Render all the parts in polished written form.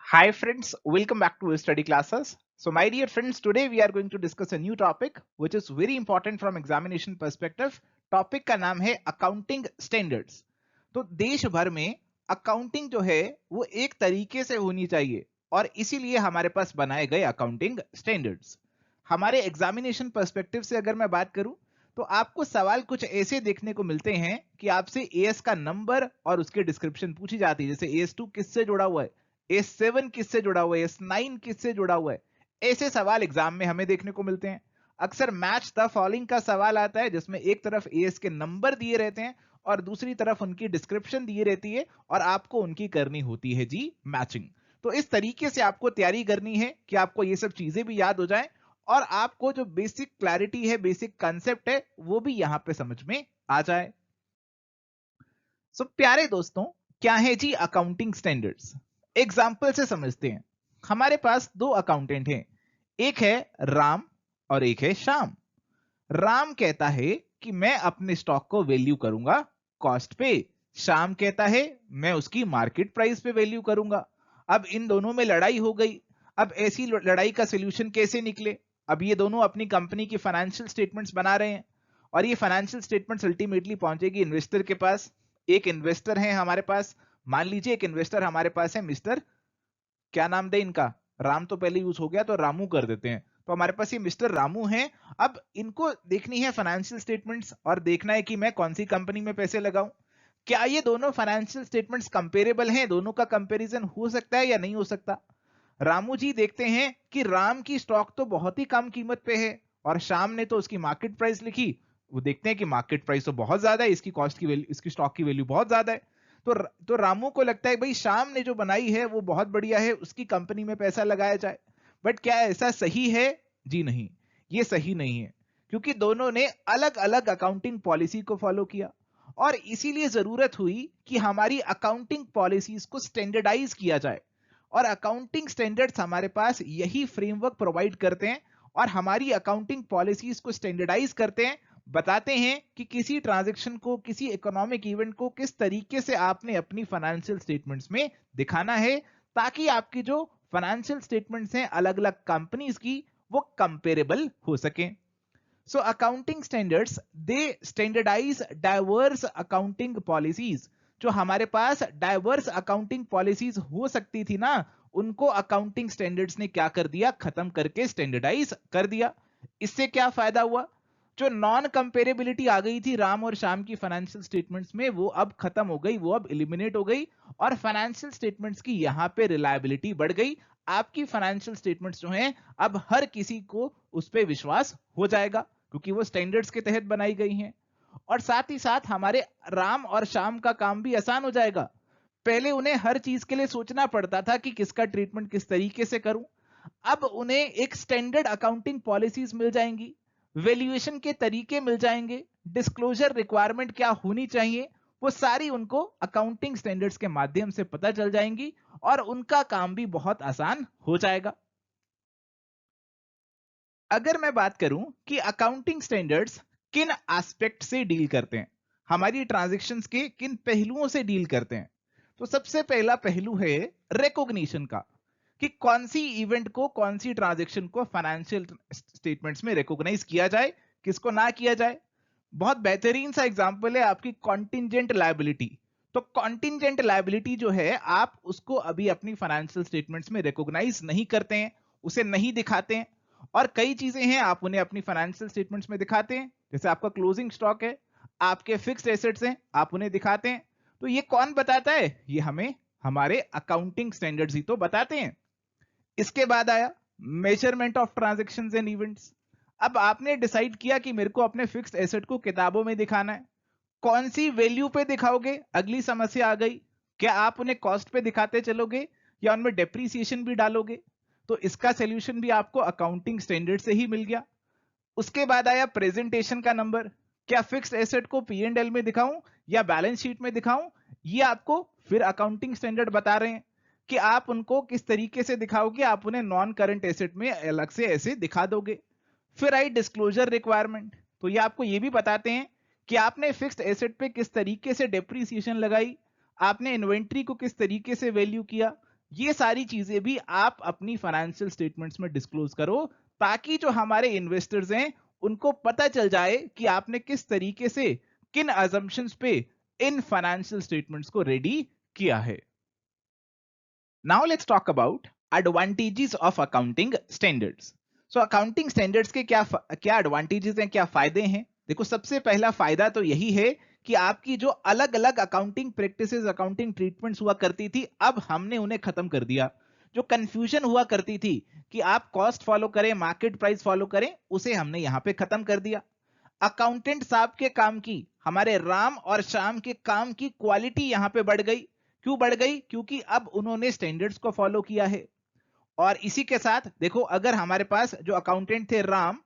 Hi friends, welcome back to study classes. So my dear friends, today we are going to discuss a new topic which is very important from examination perspective. Topic का नाम है accounting standards. तो देश भर में accounting जो है वो एक तरीके से होनी चाहिए और इसीलिए हमारे पास बनाए गए अकाउंटिंग स्टैंडर्ड्स। हमारे एग्जामिनेशन पर्सपेक्टिव से अगर मैं बात करूं तो आपको सवाल कुछ ऐसे देखने को मिलते हैं कि आपसे एएस का नंबर और उसके डिस्क्रिप्शन पूछी जाती है, जैसे एएस 2 किससे जुड़ा हुआ है, S7 किससे जुड़ा हुआ है, S9 किससे जुड़ा हुआ है। ऐसे सवाल एग्जाम में हमें देखने को मिलते हैं। अक्सर मैच द फॉलोइंग का सवाल आता है जिसमें एक तरफ एएस के नंबर दिए रहते हैं और दूसरी तरफ उनकी डिस्क्रिप्शन दी रहती है और आपको उनकी करनी होती है जी मैचिंग। तो इस तरीके से आपको तैयारी करनी है कि आपको ये सब चीजें भी याद हो जाएं और आपको जो बेसिक क्लैरिटी है, बेसिक कंसेप्ट है, वो भी यहां पे समझ में आ जाए। सो प्यारे दोस्तों, क्या है जी अकाउंटिंग स्टैंडर्ड्स? एग्जाम्पल से समझते हैं। हमारे पास दो अकाउंटेंट हैं, एक है राम और एक है श्याम। राम कहता है कि मैं अपने स्टॉक को वैल्यू करूंगा कॉस्ट पे, श्याम कहता है मैं उसकी मार्केट प्राइस पे वैल्यू करूंगा। अब इन दोनों में लड़ाई हो गई। अब ऐसी लड़ाई का सोल्यूशन कैसे निकले? अब ये दोनों अपनी कंपनी की फाइनेंशियल स्टेटमेंट्स बना रहे हैं और ये फाइनेंशियल स्टेटमेंट्स अल्टीमेटली पहुंचेगी इन्वेस्टर के पास। एक इन्वेस्टर है हमारे पास, मान लीजिए एक इन्वेस्टर हमारे पास है मिस्टर, क्या नाम दे इनका, राम तो पहले यूज हो गया तो रामू कर देते हैं। तो हमारे पास ये मिस्टर रामू हैं। अब इनको देखनी है फाइनेंशियल स्टेटमेंट्स और देखना है कि मैं कौन सी कंपनी में पैसे लगाऊं। क्या ये दोनों फाइनेंशियल स्टेटमेंट्स कंपेरेबल हैं? दोनों का कंपैरिजन हो सकता है या नहीं हो सकता? रामू जी देखते हैं कि राम की स्टॉक तो बहुत ही कम कीमत पे है और श्याम ने तो उसकी मार्केट प्राइस लिखी, वो देखते हैं कि मार्केट प्राइस तो बहुत ज्यादा है, इसकी कॉस्ट की वैल्यू, इसकी स्टॉक की वैल्यू बहुत ज्यादा है। तो रामू को लगता है भाई श्याम ने जो बनाई है वो बहुत बढ़िया है, उसकी कंपनी में पैसा लगाया जाए। बट क्या ऐसा सही है? जी नहीं, ये सही नहीं है, क्योंकि दोनों ने अलग अलग अकाउंटिंग पॉलिसी को फॉलो किया और इसीलिए जरूरत हुई कि हमारी अकाउंटिंग पॉलिसीज को स्टैंडर्डाइज किया जाए। और अकाउंटिंग स्टैंडर्ड्स हमारे पास यही फ्रेमवर्क प्रोवाइड करते हैं और हमारी अकाउंटिंग पॉलिसीज को स्टैंडर्डाइज करते हैं, बताते हैं कि किसी ट्रांजैक्शन को, किसी इकोनॉमिक इवेंट को किस तरीके से आपने अपनी फाइनेंशियल स्टेटमेंट्स में दिखाना है, ताकि आपकी जो फाइनेंशियल स्टेटमेंट्स हैं अलग अलग कंपनीज की, वो कंपेरेबल हो सके। So accounting standards, they standardize diverse accounting policies। जो हमारे पास डाइवर्स अकाउंटिंग पॉलिसीज हो सकती थी ना, उनको अकाउंटिंग स्टैंडर्ड्स ने क्या कर दिया, खत्म करके स्टैंडर्डाइज कर दिया। इससे क्या फायदा हुआ? जो नॉन कंपेरेबिलिटी आ गई थी राम और श्याम की फाइनेंशियल स्टेटमेंट्स में, वो अब खत्म हो गई, वो अब एलिमिनेट हो गई और फाइनेंशियल स्टेटमेंट्स की यहां पे रिलायबिलिटी बढ़ गई। आपकी फाइनेंशियल स्टेटमेंट्स जो हैं अब हर किसी को उस पर विश्वास हो जाएगा, क्योंकि वो स्टैंडर्ड्स के तहत बनाई गई हैं। और साथ ही साथ हमारे राम और श्याम का काम भी आसान हो जाएगा। पहले उन्हें हर चीज के लिए सोचना पड़ता था कि किसका ट्रीटमेंट किस तरीके से करूं। अब उन्हें एक स्टैंडर्ड अकाउंटिंग पॉलिसीज मिल जाएंगी, वैल्यूएशन के तरीके मिल जाएंगे, डिस्क्लोजर रिक्वायरमेंट क्या होनी चाहिए, वो सारी उनको अकाउंटिंग स्टैंडर्ड्स के माध्यम से पता चल जाएंगी और उनका काम भी बहुत आसान हो जाएगा। अगर मैं बात करूं कि अकाउंटिंग स्टैंडर्ड्स किन एस्पेक्ट से डील करते हैं, हमारी ट्रांजैक्शंस के किन पहलुओं से डील करते हैं, तो सबसे पहला पहलू है रिकॉग्निशन का, कि कौन सी इवेंट को, कौन सी ट्रांजैक्शन को फाइनेंशियल स्टेटमेंट्स में रिकॉग्नाइज किया जाए, किसको ना किया जाए। बहुत बेहतरीन सा एग्जांपल है आपकी कॉन्टिंजेंट लायबिलिटी। तो कॉन्टिंजेंट लायबिलिटी जो है, आप उसको अभी अपनी फाइनेंशियल स्टेटमेंट्स में रिकॉग्नाइज नहीं करते हैं, उसे नहीं दिखाते हैं। और कई चीजें हैं आप उन्हें अपनी फाइनेंशियल स्टेटमेंट्स में दिखाते हैं, जैसे आपका क्लोजिंग स्टॉक है, आपके फिक्स्ड एसेट्स हैं, आप उन्हें दिखाते हैं। तो ये कौन बताता है? ये हमें हमारे अकाउंटिंग स्टैंडर्ड्स ही तो बताते हैं। इसके बाद आया measurement of transactions and events. अब आपने डिसाइड किया कि मेरे को अपने फिक्स्ड एसेट को किताबों में दिखाना है, कौन सी वैल्यू पे दिखाओगे? अगली समस्या आ गई, क्या आप उन्हें कॉस्ट पे दिखाते चलोगे या उनमें डेप्रीसिएशन भी डालोगे? तो इसका सॉल्यूशन भी आपको अकाउंटिंग स्टैंडर्ड से ही मिल गया। उसके बाद आया प्रेजेंटेशन का नंबर, क्या फिक्स्ड एसेट को पी एंड एल में दिखाऊं या बैलेंस शीट में दिखाऊं? ये आपको फिर अकाउंटिंग स्टैंडर्ड बता रहे हैं कि आप उनको किस तरीके से दिखाओगे, आप उन्हें नॉन करंट एसेट में अलग से ऐसे दिखा दोगे। फिर आई डिस्क्लोजर रिक्वायरमेंट, तो ये आपको ये भी बताते हैं कि आपने फिक्स्ड एसेट पे किस तरीके से डेप्रीसिएशन लगाई, आपने इन्वेंट्री को किस तरीके से वैल्यू किया, ये सारी चीजें भी आप अपनी फाइनेंशियल स्टेटमेंट्स में डिस्क्लोज करो, ताकि जो हमारे इन्वेस्टर्स हैं उनको पता चल जाए कि आपने किस तरीके से, किन अजम्पशंस पे इन फाइनेंशियल स्टेटमेंट्स को रेडी किया है। Now let's talk about advantages of accounting standards. So accounting standards के क्या एडवांटेजेस हैं, क्या फायदे हैं? देखो, सबसे पहला फायदा तो यही है कि आपकी जो अलग अलग अकाउंटिंग प्रैक्टिसेस, अकाउंटिंग ट्रीटमेंट्स हुआ करती थी, अब हमने उन्हें खत्म कर दिया। जो कंफ्यूजन हुआ करती थी कि आप कॉस्ट फॉलो करें, मार्केट प्राइस फॉलो करें, उसे हमने यहां पे खत्म कर दिया। अकाउंटेंट साहब के काम की, हमारे राम और श्याम के काम की क्वालिटी यहां पे बढ़ गई। क्यों बढ़ गई? क्योंकि अब उन्होंने स्टैंडर्ड्स को फॉलो किया है। और इसी के साथ देखो, अगर हमारे पास जो अकाउंटेंट थे राम,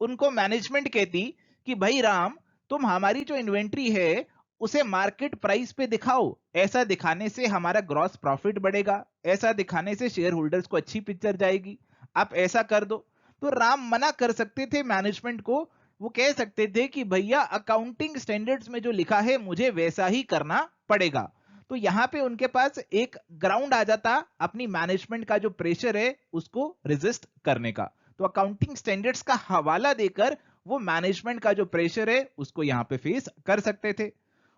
उनको मैनेजमेंट कहती कि भाई राम, तुम हमारी जो इन्वेंट्री है उसे मार्केट प्राइस पे दिखाओ, ऐसा दिखाने से हमारा ग्रॉस प्रॉफिट बढ़ेगा, ऐसा दिखाने से शेयर होल्डर्स को अच्छी पिक्चर जाएगी, आप ऐसा कर दो। तो राम मना कर सकते थे मैनेजमेंट को, वो कह सकते थे कि भैया अकाउंटिंग स्टैंडर्ड्स में जो लिखा है मुझे वैसा ही करना पड़ेगा। तो यहां पे उनके पास एक ग्राउंड आ जाता अपनी मैनेजमेंट का जो प्रेशर है उसको रेजिस्ट करने का। तो अकाउंटिंग स्टैंडर्ड्स का हवाला देकर वो मैनेजमेंट का जो प्रेशर है उसको यहां पे फेस कर सकते थे।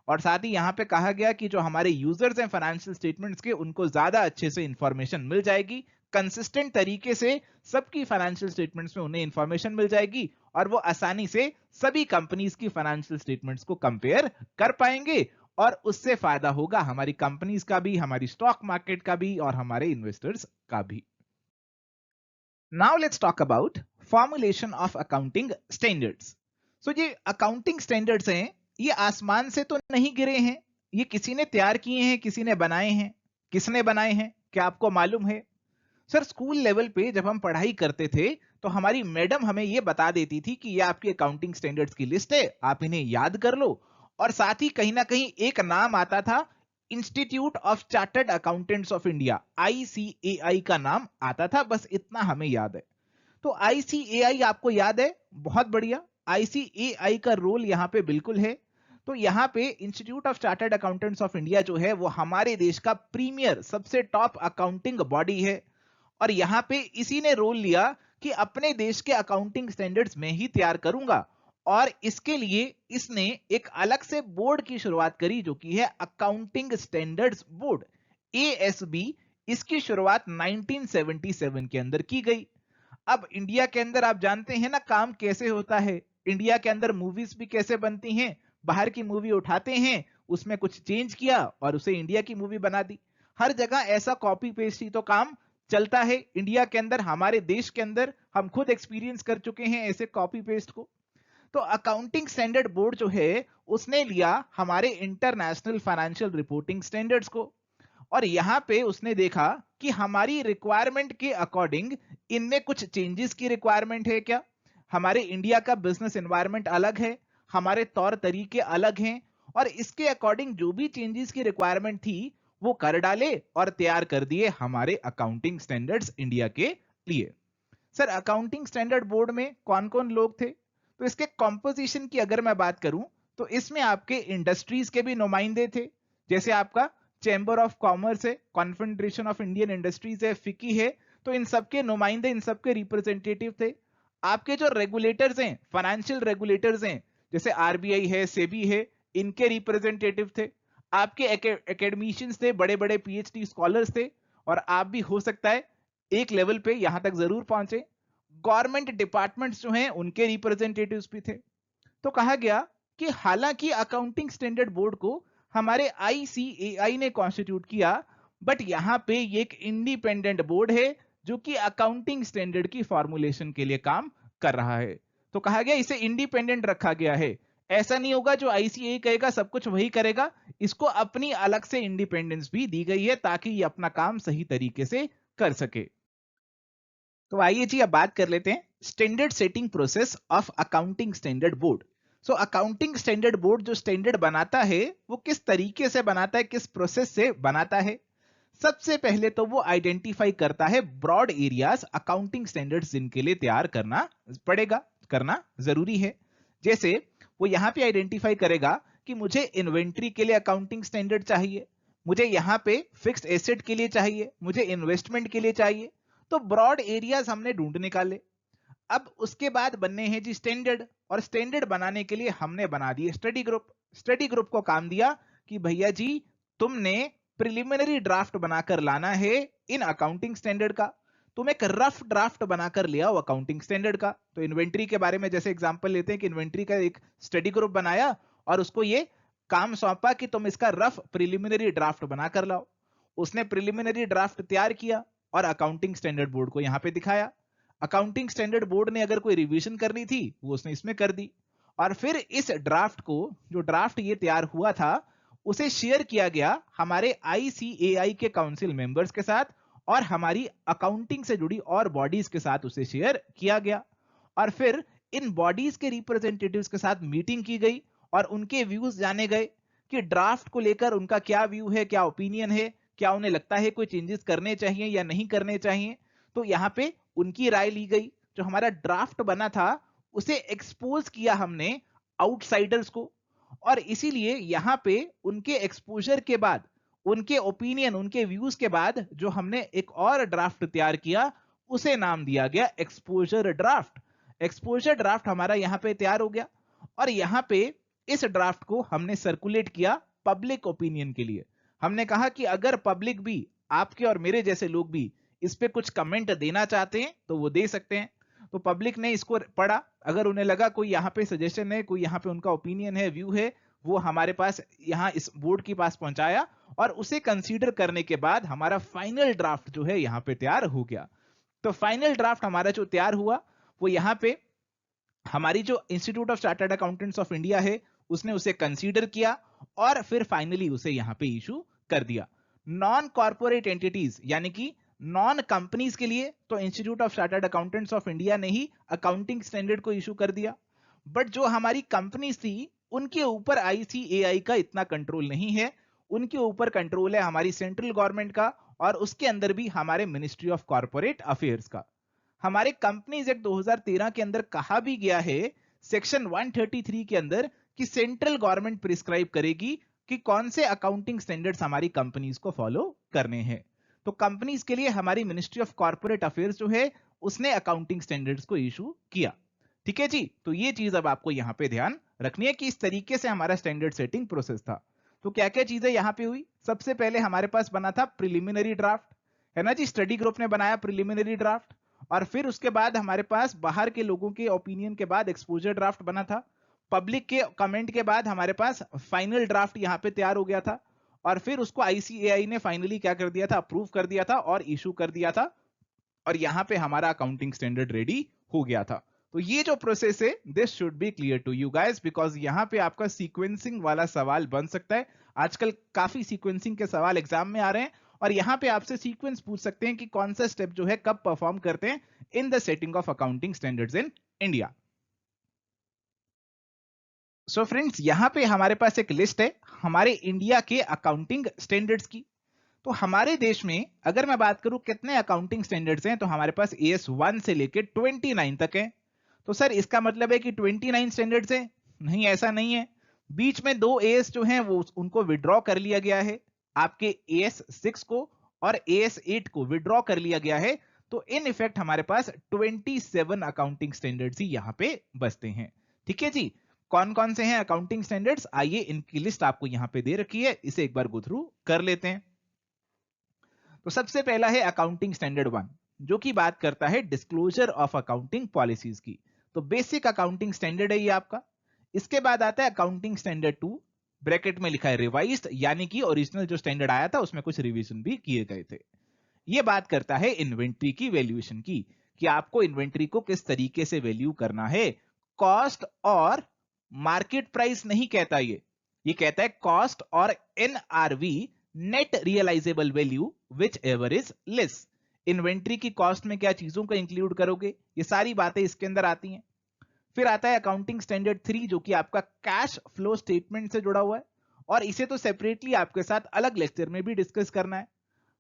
और साथ ही यहां पे कहा गया कि जो हमारे यूजर्स हैं फाइनेंशियल स्टेटमेंट्स के, उनको ज्यादा अच्छे से इंफॉर्मेशन मिल जाएगी, कंसिस्टेंट तरीके से सबकी फाइनेंशियल स्टेटमेंट्स में उन्हें इंफॉर्मेशन मिल जाएगी, और वो आसानी से सभी कंपनीज की फाइनेंशियल स्टेटमेंट्स को कंपेयर कर पाएंगे, और उससे फायदा होगा हमारी कंपनीज का भी, हमारी स्टॉक मार्केट का भी, और हमारे इन्वेस्टर्स का भी। Now let's talk about formulation of accounting standards. So ये अकाउंटिंग स्टैंडर्ड्स हैं, ये आसमान से तो नहीं गिरे हैं, ये किसी ने तैयार किए हैं, किसी ने बनाए हैं। किसने बनाए हैं, क्या आपको मालूम है? सर, स्कूल लेवल पे जब हम पढ़ाई करते थे तो हमारी मैडम हमें यह बता देती थी कि ये आपकी अकाउंटिंग स्टैंडर्ड्स की लिस्ट है, आप इन्हें याद कर लो। और साथ ही कहीं ना कहीं एक नाम आता था, institute of chartered accountants of India, ICAI का नाम आता था, बस इतना हमें याद है। तो आईसीएआई आपको याद है, बहुत बढ़िया। आईसीएआई का रोल यहाँ पे बिल्कुल है। तो यहाँ पे institute of chartered accountants of India जो है वो हमारे देश का प्रीमियर, सबसे टॉप अकाउंटिंग बॉडी है। और यहां पे इसी ने रोल लिया कि अपने देश के अकाउंटिंग स्टैंडर्ड्स में ही तैयार करूंगा, और इसके लिए इसने एक अलग से बोर्ड की शुरुआत करी जो कि है अकाउंटिंग स्टैंडर्ड्स बोर्ड, एएसबी। इसकी शुरुआत 1977 के अंदर की गई। अब इंडिया के अंदर आप जानते हैं ना काम कैसे होता है, इंडिया के अंदर मूवीज भी कैसे बनती हैं, बाहर की मूवी उठाते हैं, उसमें कुछ चेंज किया और उसे इंडिया की मूवी बना दी। हर जगह ऐसा कॉपी पेस्ट ही तो काम चलता है इंडिया के अंदर, हमारे देश के अंदर हम खुद एक्सपीरियंस कर चुके हैं ऐसे कॉपी पेस्ट को। तो अकाउंटिंग स्टैंडर्ड बोर्ड जो है उसने लिया हमारे इंटरनेशनल फाइनेंशियल रिपोर्टिंग स्टैंडर्ड्स को, और यहां पे उसने देखा कि हमारी रिक्वायरमेंट के अकॉर्डिंग इनमें कुछ चेंजेस की रिक्वायरमेंट है क्या। हमारे इंडिया का बिजनेस एनवायरनमेंट अलग है, हमारे तौर तरीके अलग हैं, और इसके अकॉर्डिंग जो भी चेंजेस की रिक्वायरमेंट थी वो कर डाले और तैयार कर दिए हमारे अकाउंटिंग स्टैंडर्ड्स इंडिया के लिए। सर, अकाउंटिंग स्टैंडर्ड बोर्ड में कौन कौन लोग थे? तो इसके कॉम्पोजिशन की अगर मैं बात करूं तो इसमें आपके इंडस्ट्रीज के भी नुमाइंदे थे, जैसे आपका चैम्बर ऑफ कॉमर्स है, कॉन्फेडरेशन ऑफ इंडियन इंडस्ट्रीज है, फिकी है। तो इन सबके नुमाइंदे, इन सबके रिप्रेजेंटेटिव थे। आपके जो रेगुलेटर्स हैं, फाइनेंशियल रेगुलेटर्स हैं, जैसे आरबीआई है, सेबी है, इनके रिप्रेजेंटेटिव थे। आपके एकेडमिशियंस थे, बड़े बड़े पीएचडी स्कॉलर्स थे, और आप भी हो सकता है एक लेवल पे यहां तक जरूर पहुंचे। गवर्नमेंट डिपार्टमेंट्स जो हैं उनके रिप्रेजेंटेटिव्स भी थे। तो कहा गया कि हालांकि अकाउंटिंग स्टैंडर्ड बोर्ड को हमारे आईसीएआई ने कॉन्स्टिट्यूट किया, बट यहां पे ये एक इंडिपेंडेंट बोर्ड है जो कि अकाउंटिंग स्टैंडर्ड की फॉर्मुलेशन के लिए काम कर रहा है। तो कहा गया इसे इंडिपेंडेंट रखा गया है। ऐसा नहीं होगा जो आईसीएआई कहेगा सब कुछ वही करेगा, इसको अपनी अलग से इंडिपेंडेंस भी दी गई है ताकि ये अपना काम सही तरीके से कर सके। तो आइए जी अब बात कर लेते हैं standard setting process of accounting standard board. So accounting standard board जो स्टैंडर्ड बनाता है वो किस तरीके से बनाता है, किस प्रोसेस से बनाता है? सबसे पहले तो वो आइडेंटिफाई करता है ब्रॉड एरियाज अकाउंटिंग स्टैंडर्ड्स जिनके लिए तैयार करना पड़ेगा, करना जरूरी है। जैसे वो यहां पे आइडेंटिफाई करेगा कि मुझे इन्वेंट्री के लिए अकाउंटिंग स्टैंडर्ड चाहिए, मुझे यहाँ पे फिक्स्ड एसेट के लिए चाहिए, मुझे इन्वेस्टमेंट के लिए चाहिए। तो ब्रॉड एरियाज हमने ढूंढ निकाले। अब उसके बाद बनने हैं जी स्टैंडर्ड, और स्टैंडर्ड बनाने के लिए हमने बना दिए स्टडी ग्रुप। स्टडी ग्रुप को काम दिया कि भैया जी तुमने प्रिलिमिनरी ड्राफ्ट बनाकर लाना है इन अकाउंटिंग स्टैंडर्ड का। तुम एक रफ ड्राफ्ट बनाकर ले आओ अकाउंटिंग स्टैंडर्ड का। तो इन्वेंट्री के बारे में जैसे एग्जांपल लेते हैं कि इन्वेंट्री का एक स्टडी ग्रुप बनाया और उसको ये काम सौंपा कि तुम इसका रफ प्रिलिमिनरी ड्राफ्ट बनाकर लाओ। उसने प्रिलिमिनरी ड्राफ्ट तैयार किया और अकाउंटिंग स्टैंडर्ड बोर्ड को यहां पे दिखाया। अकाउंटिंग स्टैंडर्ड बोर्ड ने अगर कोई रिवीजन करनी थी वो उसने इसमें कर दी, और फिर इस ड्राफ्ट को, जो ड्राफ्ट ये तैयार हुआ था, उसे शेयर किया गया हमारे ICAI के काउंसिल मेंबर्स के साथ और हमारी अकाउंटिंग से जुड़ी और बॉडीज के साथ उसे शेयर किया गया। और फिर इन बॉडीज के रिप्रेजेंटेटिव्स के साथ मीटिंग की गई और उनके व्यूज जाने गए कि ड्राफ्ट को लेकर उनका क्या व्यू है, क्या ओपिनियन है, क्या उन्हें लगता है कोई चेंजेस करने चाहिए या नहीं करने चाहिए। तो यहाँ पे उनकी राय ली गई। जो हमारा ड्राफ्ट बना था उसे एक्सपोज किया हमने आउटसाइडर्स को, और इसीलिए यहां पे उनके एक्सपोजर के बाद, उनके ओपिनियन, उनके व्यूज के बाद जो हमने एक और ड्राफ्ट तैयार किया उसे नाम दिया गया एक्सपोजर ड्राफ्ट। एक्सपोजर ड्राफ्ट हमारा यहां पे तैयार हो गया, और यहां पे इस ड्राफ्ट को हमने सर्कुलेट किया पब्लिक ओपिनियन के लिए। हमने कहा कि अगर पब्लिक भी, आपके और मेरे जैसे लोग भी इस पे कुछ कमेंट देना चाहते हैं तो वो दे सकते हैं। तो पब्लिक ने इसको पढ़ा, अगर उन्हें लगा कोई यहाँ पे सजेशन है, कोई यहाँ पे उनका ओपिनियन है, व्यू है, वो हमारे पास यहाँ इस बोर्ड के पास पहुंचाया, और उसे कंसीडर करने के बाद हमारा फाइनल ड्राफ्ट जो है यहाँ पे तैयार हो गया। तो फाइनल ड्राफ्ट हमारा जो तैयार हुआ वो यहाँ पे हमारी जो institute of chartered accountants of India है उसने उसे कंसीडर किया और फिर फाइनली उसे यहाँ पे इशू कर दिया। नॉन कॉर्पोरेट एंटिटीज यानी कि नॉन कंपनीज के लिए तो institute of chartered accountants of India ने ही अकाउंटिंग स्टैंडर्ड को इशू कर दिया। बट जो हमारी कंपनीज थी उनके ऊपर ICAI का इतना कंट्रोल नहीं है, उनके ऊपर कंट्रोल है हमारी सेंट्रल गवर्नमेंट का, और उसके अंदर भी हमारे मिनिस्ट्री ऑफ कॉर्पोरेट अफेयर्स का। हमारे कंपनीज एक्ट 2013 के अंदर कहा भी गया है सेक्शन 133 के अंदर कि सेंट्रल गवर्नमेंट प्रिस्क्राइब करेगी कि कौन से अकाउंटिंग स्टैंडर्ड्स हमारी कंपनीज को फॉलो करने हैं। तो कंपनीज के लिए हमारी मिनिस्ट्री ऑफ कॉर्पोरेट अफेयर्स जो है उसने अकाउंटिंग स्टैंडर्ड्स को इशू किया। ठीक है जी, तो ये चीज अब आपको यहां पे ध्यान रखनी है कि इस तरीके से हमारा स्टैंडर्ड सेटिंग प्रोसेस था। तो क्या क्या चीजें यहां पे हुई, सबसे पहले हमारे पास बना था प्रिलिमिनरी ड्राफ्ट, है ना जी, स्टडी ग्रुप ने बनाया प्रिलिमिनरी ड्राफ्ट, और फिर उसके बाद हमारे पास बाहर के लोगों के ओपिनियन के बाद एक्सपोजर ड्राफ्ट बना था, पब्लिक के कमेंट के बाद हमारे पास फाइनल ड्राफ्ट यहाँ पे तैयार हो गया था, और फिर उसको ICAI ने फाइनली क्या कर दिया था, अप्रूव कर दिया था और इशू कर दिया था, और यहाँ पे हमारा अकाउंटिंग स्टैंडर्ड रेडी हो गया था। तो ये जो प्रोसेस है this should be clear to you guys, because यहाँ पे आपका सीक्वेंसिंग वाला सवाल बन सकता है। आजकल काफी सीक्वेंसिंग के सवाल एग्जाम में आ रहे हैं, और यहाँ पे आपसे सीक्वेंस पूछ सकते हैं कि कौन सा स्टेप जो है कब परफॉर्म करते हैं in the setting of accounting standards in India. So friends, यहाँ पे हमारे पास एक लिस्ट है हमारे इंडिया के अकाउंटिंग स्टैंडर्ड्स की। तो हमारे देश में अगर मैं बात करूं कितने अकाउंटिंग स्टैंडर्ड्स हैं, तो हमारे पास AS1 से लेके 29 तक है। तो सर इसका मतलब है कि 29 स्टैंडर्ड्स हैं? नहीं, ऐसा नहीं है। बीच में 2 AS जो हैं वो उनको विड्रॉ कर लिया गया है, आपके AS6 को और AS8 को विड्रॉ कर लिया गया है। तो इन इफेक्ट हमारे पास 27 अकाउंटिंग स्टैंडर्ड्स ही यहाँ पे बचते हैं। ठीक है जी, कौन कौन से हैं अकाउंटिंग स्टैंडर्ड्स, आइए इनकी लिस्ट आपको यहाँ पे दे रखी है, इसे एक बार गो थ्रू कर लेते हैं। तो सबसे पहला है अकाउंटिंग स्टैंडर्ड 1, जो कि बात करता है डिस्क्लोजर ऑफ अकाउंटिंग पॉलिसीज की। तो बेसिक अकाउंटिंग स्टैंडर्ड है ये आपका। इसके बाद आता है अकाउंटिंग स्टैंडर्ड 2, ब्रैकेट में लिखा है रिवाइज्ड, यानी कि ओरिजिनल जो स्टैंडर्ड आया था उसमें कुछ रिवीजन भी किए गए थे। ये बात करता है इन्वेंट्री की वैल्यूएशन की, कि आपको इन्वेंट्री को किस तरीके से वैल्यू करना है। कॉस्ट और मार्केट प्राइस नहीं कहता ये कहता है कॉस्ट और NRV, net realisable value, whichever is less. Inventory की कॉस्ट में क्या चीजों को इंक्लूड करोगे, ये सारी बातें इसके अंदर आती हैं। फिर आता है अकाउंटिंग स्टैंडर्ड 3, जो कि आपका कैश फ्लो स्टेटमेंट से जुड़ा हुआ है, और इसे तो सेपरेटली आपके साथ अलग लेक्चर में भी डिस्कस करना है।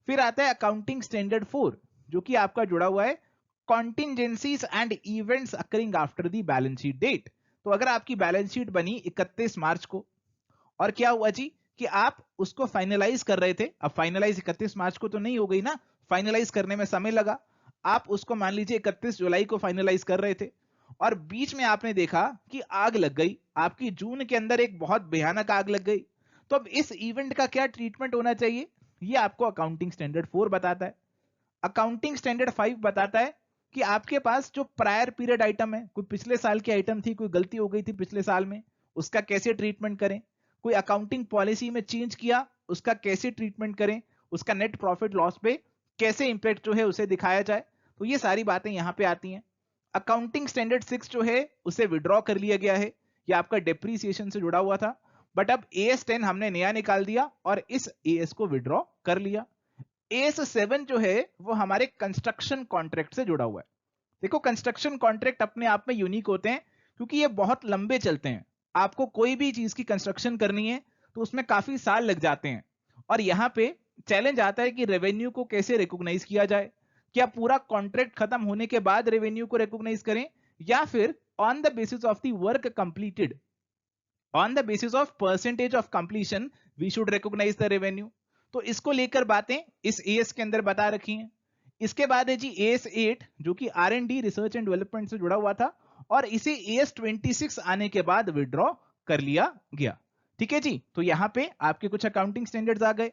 फिर आता है अकाउंटिंग स्टैंडर्ड 4, जो कि आपका जुड़ा हुआ है contingencies and events occurring after the balance sheet date. तो अगर आपकी बैलेंस शीट बनी 31 मार्च को, और क्या हुआ जी कि आप उसको फाइनलाइज कर रहे थे। अब फाइनलाइज 31 मार्च को तो नहीं हो गई ना, फाइनलाइज करने में समय लगा। आप उसको मान लीजिए 31 जुलाई को फाइनलाइज कर रहे थे और बीच में आपने देखा कि आग लग गई, आपकी जून के अंदर एक बहुत भयानक आग लग गई। तो अब इस इवेंट का क्या ट्रीटमेंट होना चाहिए, ये आपको अकाउंटिंग स्टैंडर्ड 4 बताता है। अकाउंटिंग स्टैंडर्ड 5 बताता है कि आपके पास जो प्रायर पीरियड आइटम है, कोई पिछले साल की आइटम थी, कोई गलती हो गई थी पिछले साल में, उसका कैसे ट्रीटमेंट करें। कोई अकाउंटिंग पॉलिसी में चेंज किया, उसका कैसे ट्रीटमेंट करें। उसका नेट प्रॉफिट लॉस पे कैसे इंपैक्ट जो है उसे दिखाया जाए। तो ये सारी बातें यहां पे आती हैं। अकाउंटिंग स्टैंडर्ड 6 जो है उसे विड्रॉ कर लिया गया है, ये आपका डेप्रीसिएशन से जुड़ा हुआ था, बट अब एएस 10 हमने नया निकाल दिया और इस एएस को विड्रॉ कर लिया। एएस 7 जो है वो हमारे कंस्ट्रक्शन कॉन्ट्रैक्ट से जुड़ा हुआ है। देखो, कंस्ट्रक्शन कॉन्ट्रैक्ट अपने आप में यूनिक होते हैं क्योंकि ये बहुत लंबे चलते हैं। आपको कोई भी चीज की कंस्ट्रक्शन करनी है तो उसमें काफी साल लग जाते हैं और यहाँ पे चैलेंज आता है कि रेवेन्यू को कैसे रिकॉग्नाइज किया जाए। क्या पूरा कॉन्ट्रैक्ट खत्म होने के बाद रेवेन्यू को रिकॉग्नाइज करें या फिर on the basis of the work completed, on the basis of percentage of completion we should recognise the revenue. तो इसको लेकर बातें इस एएस के अंदर बता रखी हैं। इसके बाद है जी एएस 8 जो कि R&D रिसर्च एंड डेवलपमेंट से जुड़ा हुआ था और इसे एएस 26 आने के बाद विड्रॉ कर लिया गया। ठीक है जी, तो यहां पे आपके कुछ अकाउंटिंग स्टैंडर्ड्स आ गए।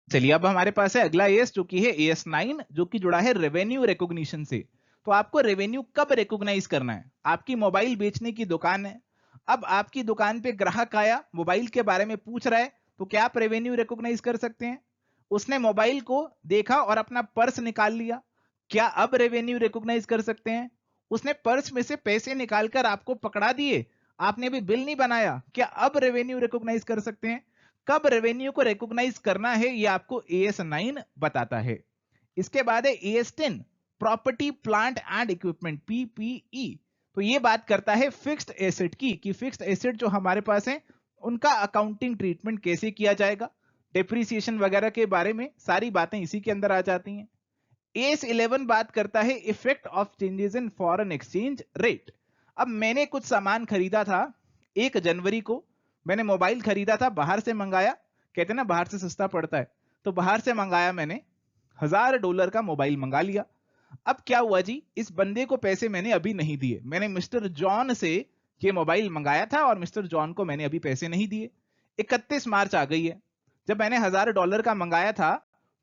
चलिए अब हमारे पास है अगला एएस जो कि है एएस 9 जो कि जुड़ा है रेवेन्यू रिकॉग्निशन से। तो आपको रेवेन्यू कब रिकॉग्नाइज करना है। आपकी मोबाइल बेचने की दुकान है, अब आपकी दुकान पे ग्राहक आया, मोबाइल के बारे में पूछ रहा है, तो क्या आप रेवेन्यू रिकॉग्नाइज कर सकते हैं। उसने मोबाइल को देखा और अपना पर्स निकाल लिया, क्या अब रेवेन्यू रिकॉग्नाइज कर सकते हैं। उसने पर्स में से पैसे निकालकर आपको पकड़ा दिए, आपने भी बिल नहीं बनाया, क्या अब रेवेन्यू रिकॉग्नाइज कर सकते हैं। कब रेवेन्यू को रिकॉग्नाइज करना है ये आपको एएस 9 बताता है। इसके बाद है as 10 property plant and equipment PPE. तो ये बात करता है फिक्स्ड एसेट की, कि फिक्स्ड एसेट जो हमारे पास है उनका अकाउंटिंग ट्रीटमेंट कैसे किया जाएगा, डेप्रीसिएशन वगैरह के बारे में सारी बातें इसी के अंदर आ जाती हैं। एएस 11 बात करता है effect of changes in foreign exchange rate. अब मैंने कुछ सामान खरीदा था 1 जनवरी को, मैंने मोबाइल खरीदा था, बाहर से मंगाया, कहते हैं ना बाहर से सस्ता पड़ता है, तो बाहर से मंगाया मैंने, $1000 का मोबाइल मंगा लिया। अब क्या हुआ जी, इस बंदे को पैसे मैंने अभी नहीं दिए, मैंने मिस्टर जॉन से ये मोबाइल मंगाया था और मिस्टर जॉन को मैंने अभी पैसे नहीं दिए। 31 मार्च आ गई है, जब मैंने $1000 का मंगाया था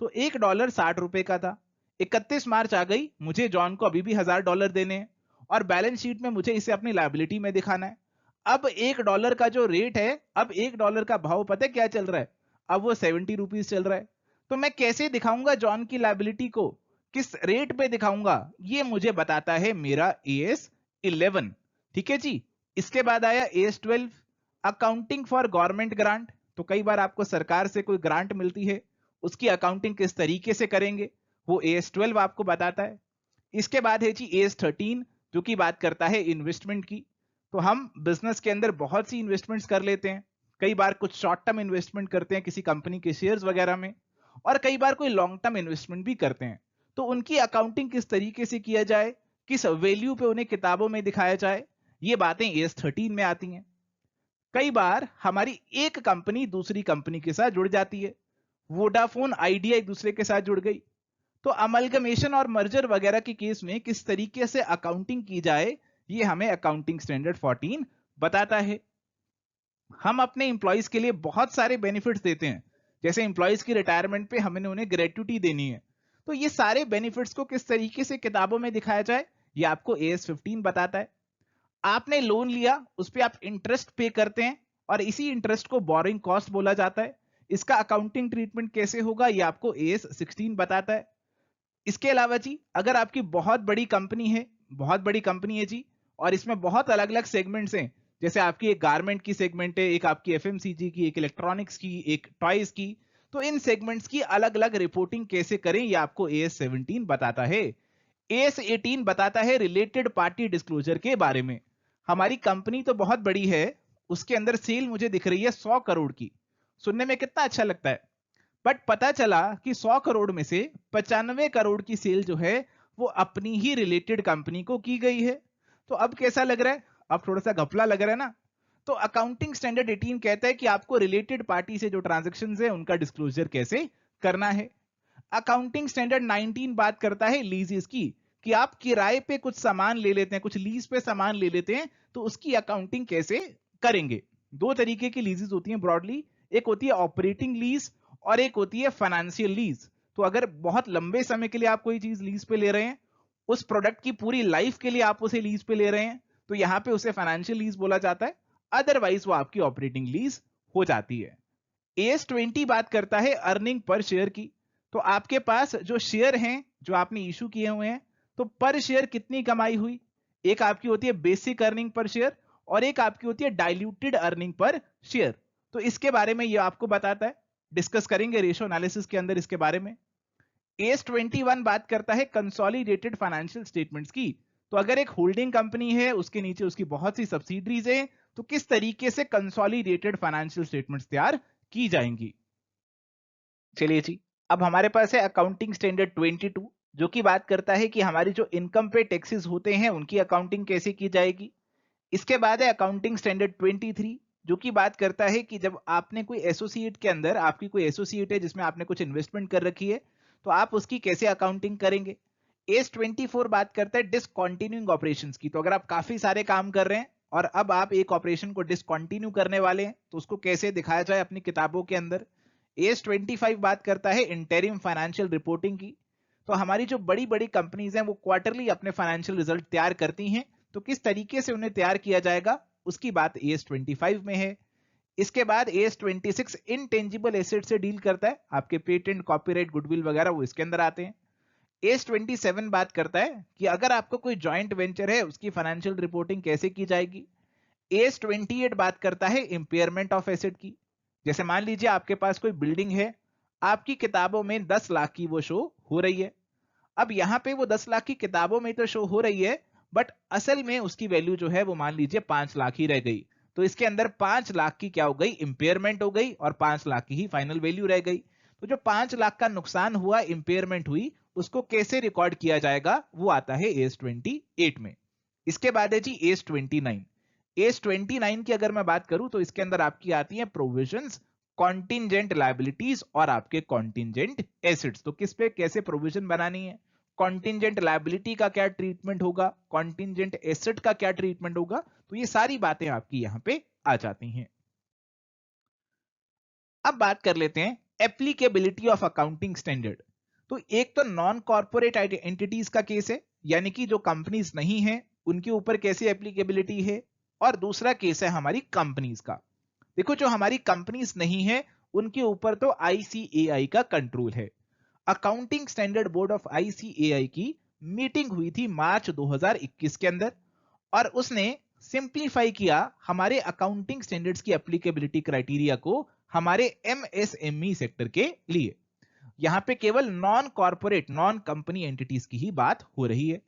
तो $1 ₹60 का था। 31 मार्च आ गई, मुझे जॉन को अभी भी $1000 देने हैं और बैलेंस शीट में मुझे इसे अपनी लायबिलिटी में दिखाना है। अब $1 का जो रेट है, अब $1 का भाव पता है क्या चल रहा है, अब वो 70 रुपीज चल रहा है। तो मैं कैसे दिखाऊंगा जॉन की लायबिलिटी को, किस रेट पे दिखाऊंगा, ये मुझे बताता है मेरा एएस 11। ठीक है जी। इसके बाद आया as 12 accounting for government grant. तो कई बार आपको सरकार से कोई ग्रांट मिलती है, उसकी अकाउंटिंग किस तरीके से करेंगे, वो एएस 12 आपको बताता है। इसके बाद है जी एएस 13 जो कि बात करता है इन्वेस्टमेंट की। तो हम बिजनेस के अंदर बहुत सी इन्वेस्टमेंट्स कर लेते हैं, कई बार कुछ शॉर्ट टर्म इन्वेस्टमेंट करते हैं किसी कंपनी के शेयर्स वगैरह में, और कई बार कोई लॉन्ग टर्म इन्वेस्टमेंट भी करते हैं। तो उनकी अकाउंटिंग किस तरीके से किया जाए, किस वैल्यू पे उन्हें किताबों में दिखाया जाए, ये बातें एएस 13 में आती हैं। कई बार हमारी एक कंपनी दूसरी कंपनी के साथ जुड़ जाती है, वोडाफोन आइडिया एक दूसरे के साथ जुड़ गई, तो अमलगमेशन और मर्जर वगैरह के केस में किस तरीके से अकाउंटिंग की जाए, ये हमें अकाउंटिंग स्टैंडर्ड 14 बताता है। हम अपने इंप्लॉइज के लिए बहुत सारे बेनिफिट्स देते हैं, जैसे इंप्लॉइज की रिटायरमेंट पे हमें उन्हें ग्रेट्युटी देनी है, तो ये सारे बेनिफिट्स को किस तरीके से किताबों में दिखाया जाए, ये आपको एएस 15 बताता है। आपने लोन लिया, उस पर आप इंटरेस्ट पे करते हैं और इसी इंटरेस्ट को बोरिंग कॉस्ट बोला जाता है, इसका अकाउंटिंग ट्रीटमेंट कैसे होगा, ये आपको एएस 16 बताता है। इसके अलावा जी अगर आपकी बहुत बड़ी कंपनी है, बहुत बड़ी कंपनी है जी, और इसमें बहुत अलग अलग सेगमेंट्स हैं, जैसे आपकी एक गारमेंट की सेगमेंट है, एक आपकी एफएमसीजी की, एक इलेक्ट्रॉनिक्स की, एक टॉयज की, तो इन सेगमेंट्स की अलग अलग रिपोर्टिंग कैसे करें, ये आपको एएस 17 बताता है। एएस 18 बताता है रिलेटेड पार्टी डिस्क्लोजर के बारे में। हमारी कंपनी तो बहुत बड़ी है, उसके अंदर सेल मुझे दिख रही है 100 करोड़ की, सुनने में कितना अच्छा लगता है, बट पता चला कि 100 करोड़ में से 95 करोड़ की सेल जो है वो अपनी ही रिलेटेड कंपनी को की गई है। तो अब कैसा लग रहा है, अब थोड़ा सा घपला लग रहा है ना। तो अकाउंटिंग स्टैंडर्ड 18 कहता है कि आपको रिलेटेड पार्टी से जो ट्रांजैक्शंस है उनका डिस्क्लोजर कैसे करना है। अकाउंटिंग स्टैंडर्ड 19 बात करता है लीजेस की, कि आप किराए पे कुछ सामान ले लेते हैं, कुछ लीज पे सामान ले लेते हैं, तो उसकी अकाउंटिंग कैसे करेंगे। दो तरीके की लीजेस होती हैं ब्रॉडली, एक होती है ऑपरेटिंग लीज और एक होती है फाइनेंशियल लीज। तो अगर बहुत लंबे समय के लिए आप कोई चीज लीज पे ले रहे हैं, उस प्रोडक्ट की पूरी लाइफ के लिए आप उसे लीज पे ले रहे हैं, तो यहां पे उसे फाइनेंशियल लीज बोला जाता है, अदरवाइज वो आपकी ऑपरेटिंग लीज हो जाती है। AS20 बात करता है अर्निंग पर शेयर की। तो आपके पास जो शेयर हैं जो आपने इशू किए हुए हैं, तो पर शेयर कितनी कमाई हुई, एक आपकी होती है बेसिक अर्निंग पर शेयर और एक आपकी होती है डाइल्यूटेड अर्निंग पर शेयर। तो इसके बारे में ये आपको बताता है, डिस्कस करेंगे रेशियो एनालिसिस के अंदर इसके बारे में। AS21 बात करता है कंसोलिडेटेड फाइनेंशियल स्टेटमेंट्स की। तो अगर एक होल्डिंग कंपनी है, उसके नीचे उसकी बहुत सी सब्सिडरीज हैं, तो किस तरीके से कंसोलिडेटेड फाइनेंशियल स्टेटमेंट्स तैयार की जाएंगी। चलिए जी, अब हमारे पास है अकाउंटिंग स्टैंडर्ड 22, जो कि बात करता है कि हमारी जो इनकम पे टैक्सेस होते हैं उनकी अकाउंटिंग कैसे की जाएगी। इसके बाद है अकाउंटिंग स्टैंडर्ड 23, जो कि बात करता है कि जब आपने कोई एसोसिएट के अंदर, आपकी कोई एसोसिएट है जिसमें आपने कुछ इन्वेस्टमेंट कर रखी है, तो आप उसकी कैसे अकाउंटिंग करेंगे। AS24 बात करता है डिसकंटिन्यूइंग ऑपरेशंस की। तो अगर आप काफी सारे काम कर रहे हैं और अब आप एक ऑपरेशन को डिसकंटिन्यू करने वाले हैं, तो उसको कैसे दिखाया जाए अपनी किताबों के अंदर। AS25 बात करता है इंटरिम फाइनेंशियल रिपोर्टिंग की। तो हमारी जो बड़ी बड़ी कंपनीज हैं वो क्वार्टरली अपने फाइनेंशियल रिजल्ट तैयार करती हैं, तो किस तरीके से उन्हें तैयार किया जाएगा उसकी बात AS25 में है। इसके बाद AS26 इनटेंजिबल एसेट से डील करता है, आपके पेटेंट, कॉपीराइट, गुडविल वगैरह वो इसके अंदर आते हैं। AS27 बात करता है कि अगर आपको कोई जॉइंट वेंचर है उसकी फाइनेंशियल रिपोर्टिंग कैसे की जाएगी। AS28 बात करता है इंपेयरमेंट ऑफ एसेट की। जैसे मान लीजिए आपके पास कोई बिल्डिंग है, आपकी किताबों में 10 लाख की वो शो हो रही है। अब यहां पे वो 10 लाख की किताबों में तो शो हो रही है, बट असल में उसकी वैल्यू जो है वो मान लीजिए 5 लाख ही रह गई। तो इसके अंदर 5 लाख की क्या हो गई, इंपेयरमेंट हो गई, और 5 लाख की ही फाइनल वैल्यू रह गई। तो जो 5 लाख का नुकसान हुआ, इंपेयरमेंट हुई, उसको कैसे रिकॉर्ड किया जाएगा, वो आता है AS28 में। इसके बाद है जी AS29। AS29 की अगर मैं बात करूं तो इसके अंदर आपकी आती है प्रोविजंस, कॉन्टिंजेंट लायबिलिटीज और आपके कॉन्टिंजेंट एसेट्स। तो किस पे कैसे प्रोविजन बनानी है, कॉन्टिंजेंट लायबिलिटी का क्या ट्रीटमेंट होगा, कॉन्टिंजेंट एसेट का क्या ट्रीटमेंट होगा, तो ये सारी बातें आपकी यहां पे आ जाती हैं। अब बात कर लेते हैं एप्लीकेबिलिटी ऑफ अकाउंटिंग स्टैंडर्ड। तो एक तो नॉन कॉर्पोरेट एंटिटीज का केस है, यानी कि जो कंपनीज नहीं है उनके ऊपर कैसी एप्लीकेबिलिटी है, और दूसरा केस है हमारी कंपनीज का। देखो, जो हमारी कंपनीज नहीं है उनके ऊपर तो ICAI का कंट्रोल है। Accounting standard board of ICAI की मीटिंग हुई थी मार्च 2021 के अंदर, और उसने सिंप्लीफाई किया हमारे अकाउंटिंग स्टैंडर्ड्स की एप्लीकेबिलिटी क्राइटेरिया को हमारे MSME सेक्टर के लिए। यहां पे केवल non corporate, non company entities की ही बात हो रही है।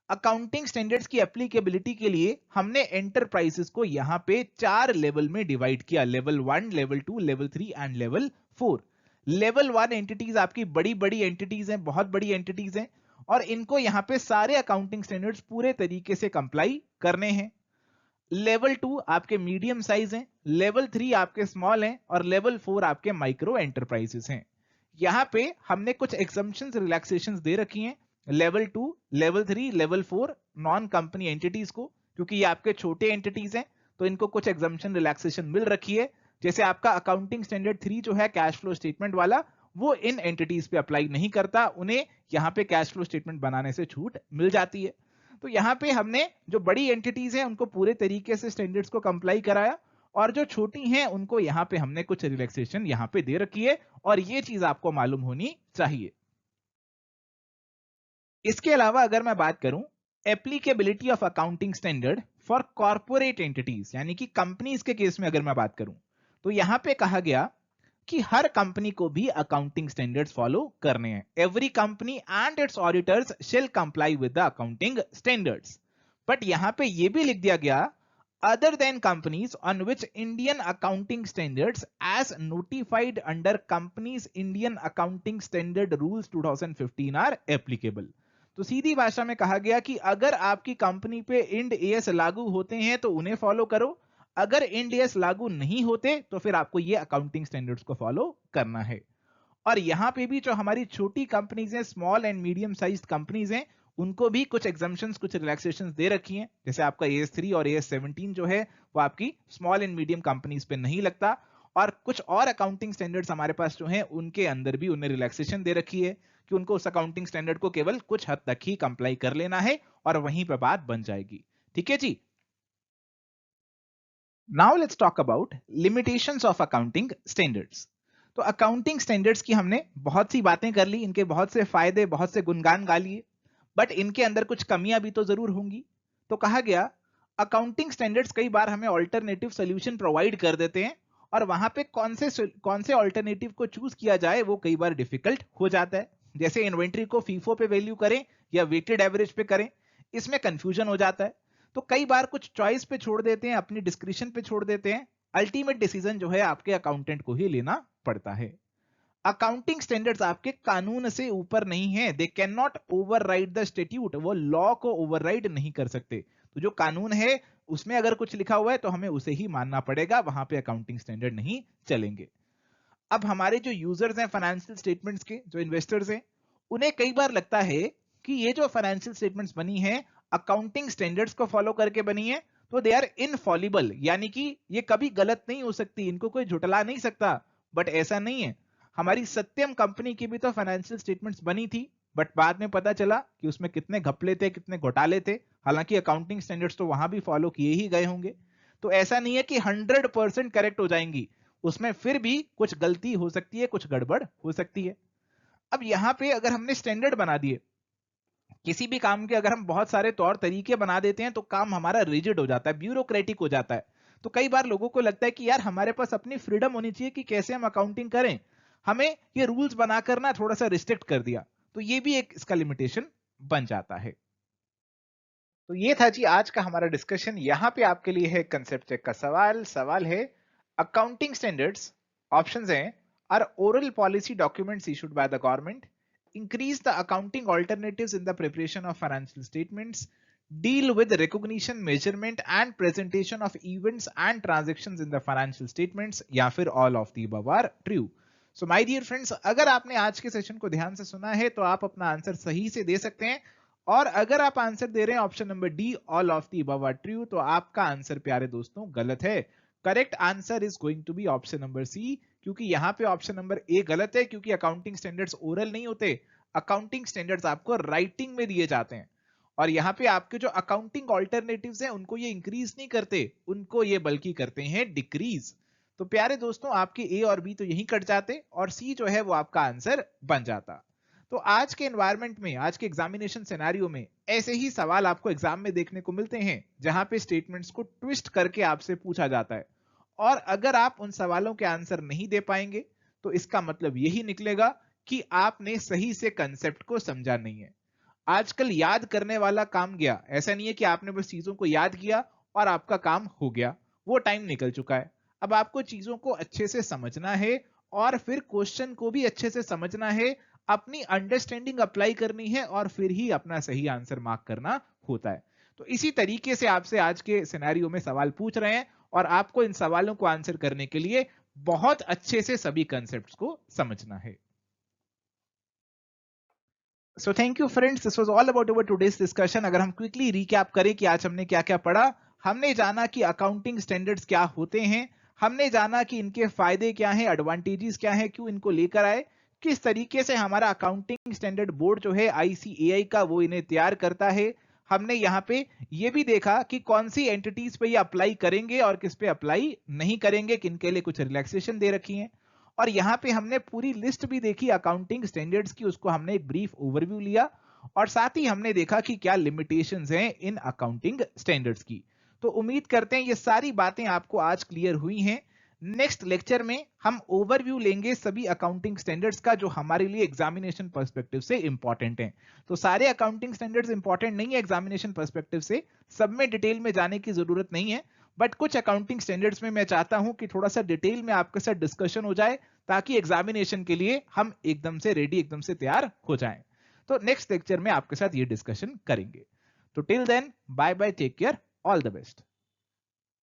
अकाउंटिंग स्टैंडर्ड्स की एप्लीकेबिलिटी के लिए हमने एंटरप्राइजेस को यहां पे 4 लेवल में डिवाइड किया, level 1, level 2, level 3 and level 4। Level 1 entities आपकी बड़ी बड़ी एंटिटीज हैं, बहुत बड़ी एंटिटीज हैं, और इनको यहां पे सारे अकाउंटिंग स्टैंडर्ड्स पूरे तरीके से कंप्लाई करने हैं। लेवल 2 आपके मीडियम साइज हैं, लेवल 3 आपके स्मॉल हैं, और लेवल 4 आपके माइक्रो एंटरप्राइजेस हैं। यहां पे हमने कुछ एग्जम्पशंस, रिलैक्सेशंस दे रखी हैं level 2, level 3, level 4 non company entities को, क्योंकि ये आपके छोटे एंटिटीज हैं, तो इनको कुछ एग्जम्पशन, रिलैक्सेशन मिल रखी है। जैसे आपका अकाउंटिंग स्टैंडर्ड 3 जो है कैश फ्लो स्टेटमेंट वाला, वो इन एंटिटीज पे अप्लाई नहीं करता, उन्हें यहां पे कैश फ्लो स्टेटमेंट बनाने से छूट मिल जाती है। तो यहां पे हमने जो बड़ी एंटिटीज हैं उनको पूरे तरीके से स्टैंडर्ड्स को कंप्लाई कराया, और जो छोटी हैं उनको यहां पे हमने कुछ रिलैक्सेशन यहां पे दे रखी है, और ये चीज आपको मालूम होनी चाहिए। इसके अलावा अगर मैं बात करूं applicability of accounting standard for corporate entities, यानी कि कंपनीज के केस में अगर मैं बात करूं, तो यहां पे कहा गया कि हर कंपनी को भी अकाउंटिंग स्टैंडर्ड्स फॉलो करने हैं। Every company and its auditors shall comply with the accounting standards. But यहां पे ये भी लिख दिया गया, other than companies on which Indian accounting standards as notified under companies Indian accounting standard rules 2015 are applicable। तो सीधी भाषा में कहा गया कि अगर आपकी कंपनी पे इंड AS लागू होते हैं तो उन्हें फॉलो करो, अगर इंड एस लागू नहीं होते तो फिर आपको ये अकाउंटिंग स्टैंडर्ड्स को फॉलो करना है। और यहाँ पे भी जो हमारी छोटी कंपनीज हैं, small and medium size companies हैं, उनको भी कुछ एग्जाम्पशंस, कुछ रिलैक्सेशंस दे रखी हैं। जैसे आपका AS3 और AS17 जो है वो आपकी स्मॉल एंड मीडियम कंपनीज पे नहीं लगता, और कुछ और अकाउंटिंग स्टैंडर्ड्स हमारे पास जो हैं उनके अंदर भी उन्हें रिलैक्सेशन दे रखी है कि उनको उस अकाउंटिंग स्टैंडर्ड को केवल कुछ हद तक ही कंप्लाई कर लेना है और वहीं पर बात बन जाएगी। ठीक है जी। Now let's talk about limitations of accounting standards. तो अकाउंटिंग स्टैंडर्ड्स की हमने बहुत सी बातें कर ली, इनके बहुत से फायदे, बहुत से गुणगान गा लिए, बट इनके अंदर कुछ कमियां भी तो जरूर होंगी। तो कहा गया अकाउंटिंग स्टैंडर्ड्स कई बार हमें ऑल्टरनेटिव सोल्यूशन प्रोवाइड कर देते हैं, और वहां पे कौन से ऑल्टरनेटिव को चूज किया जाए वो कई बार डिफिकल्ट हो जाता है। जैसे इन्वेंट्री को फीफो पे वैल्यू करें या वेटेड एवरेज पे करें, इसमें कंफ्यूजन हो जाता है। तो कई बार कुछ चॉइस पे छोड़ देते हैं, अपनी डिस्क्रिप्शन पे छोड़ देते हैं, अल्टीमेट डिसीजन जो है आपके अकाउंटेंट को ही लेना पड़ता है। अकाउंटिंग स्टैंडर्ड्स आपके कानून से ऊपर नहीं है, they can not override the statute, वो लॉ को ओवरराइड नहीं कर सकते। तो जो कानून है उसमें अगर कुछ लिखा हुआ है तो हमें उसे ही मानना पड़ेगा, वहां पे अकाउंटिंग स्टैंडर्ड नहीं चलेंगे। अब हमारे जो यूजर्स हैं फाइनेंशियल स्टेटमेंट्स के, जो इन्वेस्टर्स हैं, उन्हें कई बार लगता है कि ये जो फाइनेंशियल स्टेटमेंट्स बनी है अकाउंटिंग स्टैंडर्ड्स को फॉलो करके बनी है, तो दे आर इनफॉलिबल, यानी कि ये कभी गलत नहीं हो सकती, इनको कोई झुटला नहीं सकता। बट ऐसा नहीं है। हमारी सत्यम कंपनी की भी तो फाइनेंशियल स्टेटमेंट्स बनी थी, बट बाद में पता चला कि उसमें कितने घपले थे, कितने घोटाले थे। हालांकि अकाउंटिंग स्टैंडर्ड्स तो वहां भी फॉलो किए ही गए होंगे। तो ऐसा नहीं है कि 100% करेक्ट हो जाएंगी, उसमें फिर भी कुछ गलती हो सकती है, कुछ गड़बड़ हो सकती है। अब यहां पे अगर हमने स्टैंडर्ड बना दिए किसी भी काम के, अगर हम बहुत सारे तौर तरीके बना देते हैं तो काम हमारा रिजिड हो जाता है, ब्यूरोक्रेटिक हो जाता है। तो कई बार लोगों को लगता है कि यार हमारे पास अपनी फ्रीडम होनी चाहिए कि कैसे हम अकाउंटिंग करें, हमें ये रूल्स बनाकर ना थोड़ा सा रिस्ट्रिक्ट कर दिया, तो ये भी एक इसका लिमिटेशन बन जाता है। तो ये था जी आज का हमारा डिस्कशन। यहाँ पे आपके लिए है कंसेप्ट चेक का सवाल। सवाल है अकाउंटिंग स्टैंडर्ड्स, ऑप्शंस हैं, are oral policy documents issued by the government, increase the accounting alternatives in the preparation of financial statements, deal with recognition, measurement and presentation of events and transactions in the financial statements, या फिर all of the above are true। So my dear friends, अगर आपने आज के session को ध्यान से सुना है तो आप अपना आंसर सही से दे सकते हैं, और अगर आप आंसर दे रहे हैं option number D all of the above are true, तो आपका आंसर प्यारे दोस्तों गलत है। Correct answer is going to be option number C, क्योंकि यहां पे ऑप्शन नंबर ए गलत है, क्योंकि अकाउंटिंग स्टैंडर्ड्स ओरल नहीं होते, अकाउंटिंग स्टैंडर्ड्स आपको राइटिंग में दिए जाते हैं। और यहाँ पे आपके जो अकाउंटिंग ऑल्टरनेटिव्स हैं उनको ये इंक्रीज नहीं करते, उनको ये बल्कि करते हैं डिक्रीज। तो प्यारे दोस्तों आपके ए और बी तो यही कट जाते और सी जो है वो आपका आंसर बन जाता। तो आज के एनवायरनमेंट में, आज के एग्जामिनेशन सिनेरियो में ऐसे ही सवाल आपको एग्जाम में देखने को मिलते हैं, जहां पे स्टेटमेंट्स को ट्विस्ट करके आपसे पूछा जाता है, और अगर आप उन सवालों के आंसर नहीं दे पाएंगे तो इसका मतलब यही निकलेगा कि आपने सही से कंसेप्ट को समझा नहीं है। आजकल याद करने वाला काम गया, ऐसा नहीं है कि आपने बस चीजों को याद किया और आपका काम हो गया, वो टाइम निकल चुका है। अब आपको चीजों को अच्छे से समझना है और फिर क्वेश्चन को भी अच्छे से समझना है, अपनी अंडरस्टैंडिंग अप्लाई करनी है और फिर ही अपना सही आंसर मार्क करना होता है। तो इसी तरीके से आपसे आज के सिनेरियो में सवाल पूछ रहे हैं और आपको इन सवालों को आंसर करने के लिए बहुत अच्छे से सभी कंसेप्ट्स को समझना है। So thank you friends, this was all about our today's discussion। अगर हम क्विकली रिकैप करें कि आज हमने क्या क्या पढ़ा, हमने जाना कि अकाउंटिंग स्टैंडर्ड्स क्या होते हैं, हमने जाना कि इनके फायदे क्या हैं, एडवांटेजेस क्या हैं, क्यों इनको लेकर आए, किस तरीके से हमारा अकाउंटिंग स्टैंडर्ड बोर्ड जो है ICAI का वो इन्हें तैयार करता है। हमने यहाँ पे ये भी देखा कि कौन सी एंटिटीज पे ये अप्लाई करेंगे और किस पे अप्लाई नहीं करेंगे, किनके लिए कुछ रिलैक्सेशन दे रखी है। और यहाँ पे हमने पूरी लिस्ट भी देखी अकाउंटिंग स्टैंडर्ड्स की, उसको हमने एक ब्रीफ ओवरव्यू लिया, और साथ ही हमने देखा कि क्या लिमिटेशंस हैं इन अकाउंटिंग स्टैंडर्ड्स की। तो उम्मीद करते हैं ये सारी बातें आपको आज क्लियर हुई हैं। नेक्स्ट लेक्चर में हम ओवरव्यू लेंगे सभी अकाउंटिंग स्टैंडर्ड्स का, जो हमारे लिए एग्जामिनेशन पर्सपेक्टिव से इंपॉर्टेंट हैं। तो सारे अकाउंटिंग स्टैंडर्ड्स इंपॉर्टेंट नहीं है एग्जामिनेशन पर्सपेक्टिव से, सब में डिटेल में जाने की जरूरत नहीं है, बट कुछ अकाउंटिंग स्टैंडर्ड्स में मैं चाहता हूं कि थोड़ा सा डिटेल में आपके साथ डिस्कशन हो जाए, ताकि एग्जामिनेशन के लिए हम एकदम से रेडी, एकदम से तैयार हो जाएं। तो नेक्स्ट लेक्चर में आपके साथ ये डिस्कशन करेंगे। तो till then bye bye, take care, all the best.